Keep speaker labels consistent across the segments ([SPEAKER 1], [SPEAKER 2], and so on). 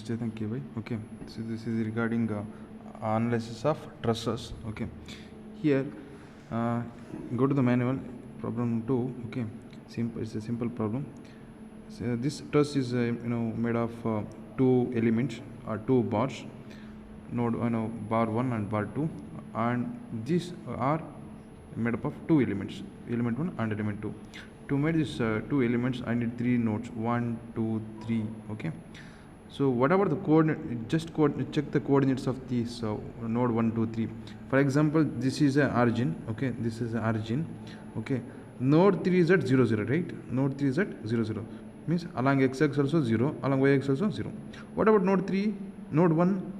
[SPEAKER 1] Chetan K. Okay, so this is regarding analysis of trusses. Okay, here go to the manual. Problem 2. Okay, simple. It's a simple problem. So this truss is made of two elements or two bars. Node bar 1 and bar 2, and these are made up of two elements, element 1 and element 2. To make these two elements, I need three nodes, 1 2 3. Okay, so whatever the coordinate, just check the coordinates of these node 1 2 3. For example, this is a origin. Okay, this is a origin. Okay, node 3 is at 0 0, right? Node 3 is at 0 0, means along x-axis also 0, along y-axis also 0. What about node 3? Node 1,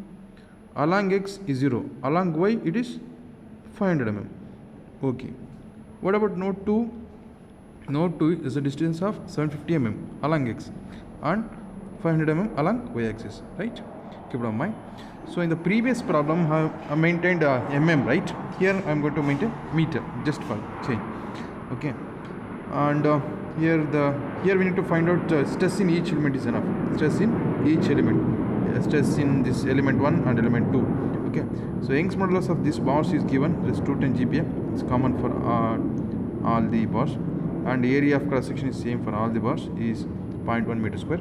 [SPEAKER 1] along x is 0, along y it is 500 mm. Okay, what about node 2? Node 2 is a distance of 750 mm along x and 500 mm along y-axis, right? Keep it in mind. So in the previous problem I maintained mm, right? Here I am going to maintain meter, just for change. Okay, and here we need to find out stress in each element is enough. Stress in each element, stress in this element 1 and element 2. Okay, so Young's modulus of this bars is given. It is 210 GPa. It's common for all the bars, and area of cross section is same for all the bars, is 0.1 meter square.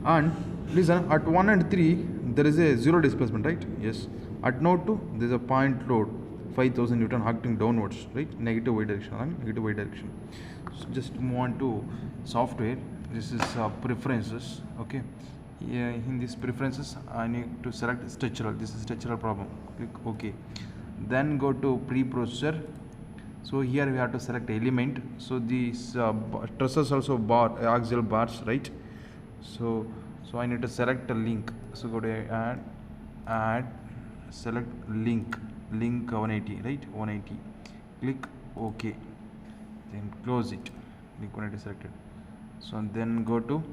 [SPEAKER 1] And listen, at 1 and 3 there is a zero displacement, right? Yes. At node 2 there is a point load 5000 Newton acting downwards, right? Negative y direction, along negative y direction. So just move on to software. This is preferences. Okay, in these preferences I need to select structural. This is structural problem. Click OK. Then go to preprocessor. So here we have to select element. So these trusses also bar, axial bars, right? So I need to select a link. So go to add, select link 180, right? 180. Click OK. Then close it. Link 180 selected. So then go to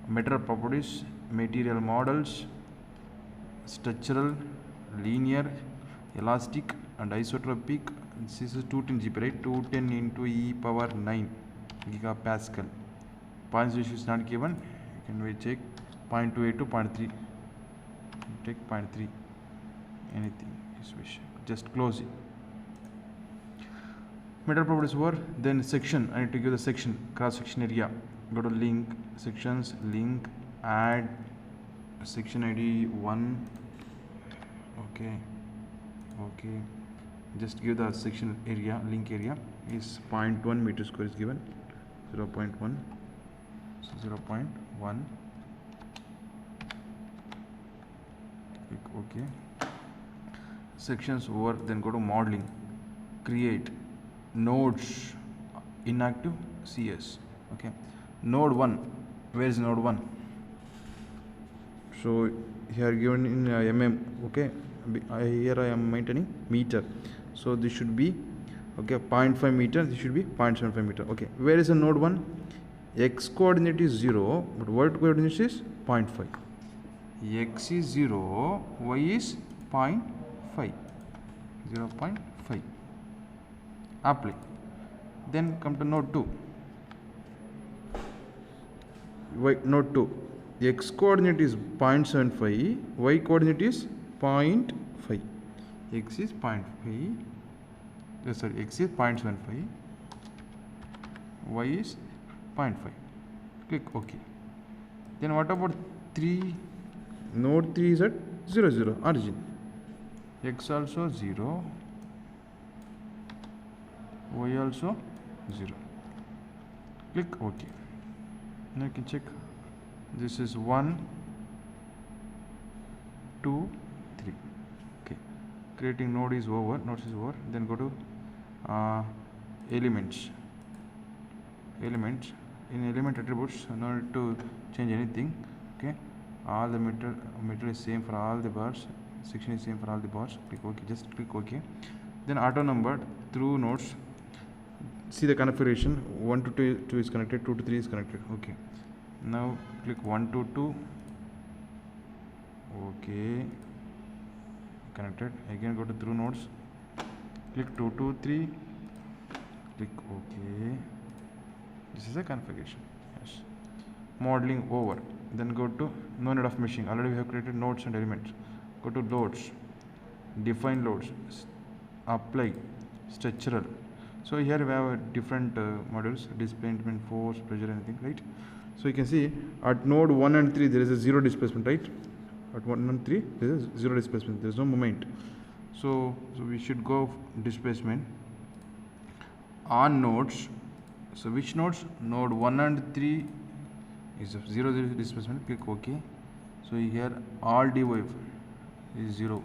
[SPEAKER 1] material properties, material models, structural, linear, elastic, and isotropic. This is 210 GP, right? 210 into e power 9 gigapascal. Points ratio is not given. You can check 0.28 to 0.3. Take 0.3. Anything is wish. Just close it. Material properties over. Then section. I need to give the section, cross section area. Go to link, sections, link, add section ID 1. Okay, just give the section area, link area is 0.1 meter square is given, 0.1, so 0.1. Click OK. Sections over. Then go to modeling, create nodes, inactive CS. Okay, node 1, where is node 1? So here given in mm. Okay, here I am maintaining meter, so this should be okay 0.5 meter, this should be 0.75 meter. Okay, where is the node 1? X coordinate is 0, but y coordinate is 0.5. X is 0, y is 0.5, 0.5. Apply. Then come to node 2. Node 2, x coordinate is 0.75, y coordinate is 0.5. X is 0.5, x is 0.75, y is 0.5. Click OK. Then what about 3? Node 3 is at 0 0, origin. X also 0, y also 0. Click OK. Now you can check. This is 1 2 3. Okay, creating node is over. Nodes is over. Then go to elements. In element attributes, no need to change anything. Okay, all the meter is same for all the bars. Section is same for all the bars. Click OK. Just click OK. Then auto numbered through nodes. See the configuration. 1 to 2 is connected, 2 to 3 is connected. Okay, now click 1 to 2. Okay, connected. Again go to through nodes, click 2 to 3, click OK. This is a configuration. Yes, modeling over. then go to no need of meshing. Already we have created nodes and elements. Go to loads, define loads, apply, structural. So here we have different modules, displacement, force, pressure, anything, right? So you can see at node 1 and 3 there is a zero displacement, right? At 1 and 3 there is zero displacement, there is no moment. So we should go displacement on nodes. So which nodes? Node 1 and 3 is of 0 displacement, click OK. So here all dy is 0,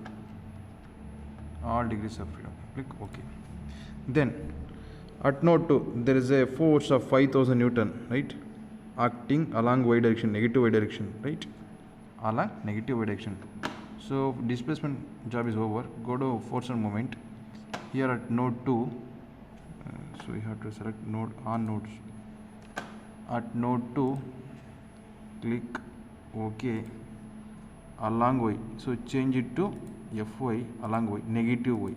[SPEAKER 1] all degrees of freedom, click OK. Then at node 2 there is a force of 5000 Newton, right, acting along y direction, negative y direction, right, along negative y direction. So displacement job is over. Go to force and moment. Here at node 2, so we have to select node on nodes. At node 2, click OK, along y. So change it to Fy along y, negative y,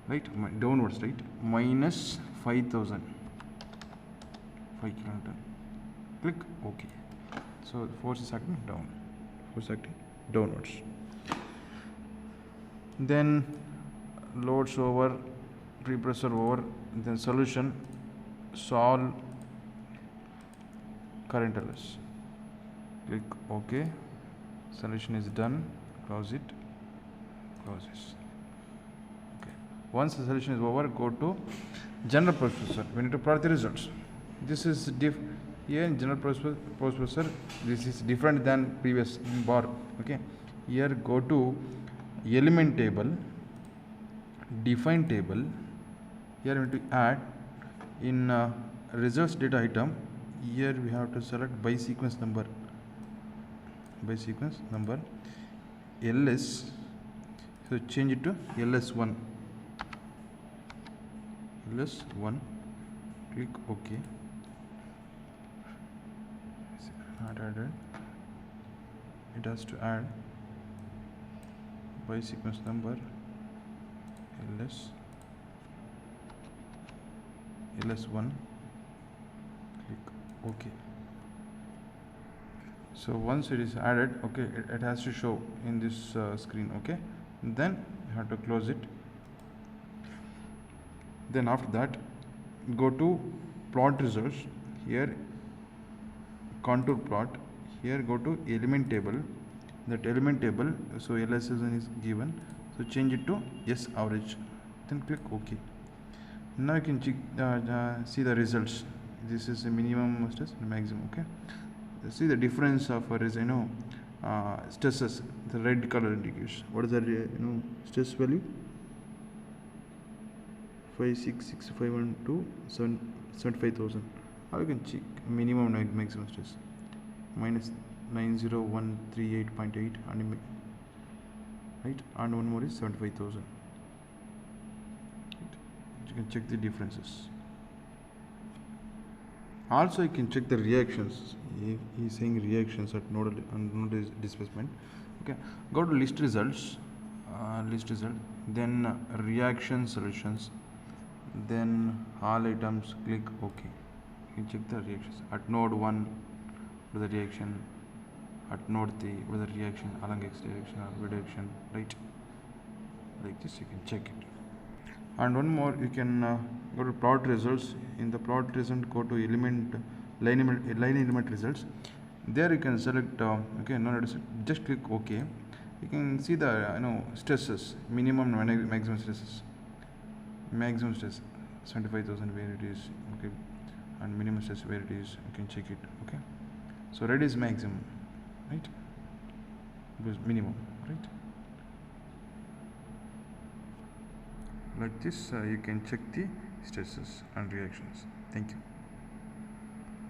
[SPEAKER 1] right, downwards, right, minus 5000, 5 kilonewton. Click OK. So the force is acting down, force acting downwards. Then loads over, prepressure over, then solution, solve current LS. Click OK. Solution is done. Close it. Close this. Okay. Once the solution is over, go to general processor. We need to plot the results. This is here in general processor. This is different than previous bar. Okay. Here go to element table, define table. Here we need to add in results data item. Here we have to select by sequence number. By sequence number LS. So change it to LS1. LS1. Click OK. Not added. It has to add by sequence number LS1. Click OK. So once it is added, okay, it has to show in this screen, okay. Then you have to close it. Then after that, go to plot results. Here contour plot. Here go to element table. That element table, so LS1 is given. So change it to S average. Then click OK. Now you can check, see the results. This is a minimum stress and maximum. Okay. See the difference of stresses. The red color indicates what is the stress value. 56651 to 75,000. How you can check minimum and maximum stress. Minus 90138.8 and right, and one more is 75,000. Right. You can check the differences. Also, you can check the reactions. He is saying reactions at node displacement. Okay, go to list results, then reaction solutions, then all items. Click OK. You can check the reactions at node 1 with the reaction, at node 3 with the reaction along x direction or y direction, right? Like this, you can check it. And one more, you can go to plot results. In the plot result, go to line element results. There you can select okay, no, just click OK. You can see the stresses, minimum and maximum stresses. Maximum stress 75,000 where it is, okay, and minimum stress where it is. You can check it. Okay, so red is maximum, right? Because minimum, right? Like this, you can check the stresses and reactions. Thank you.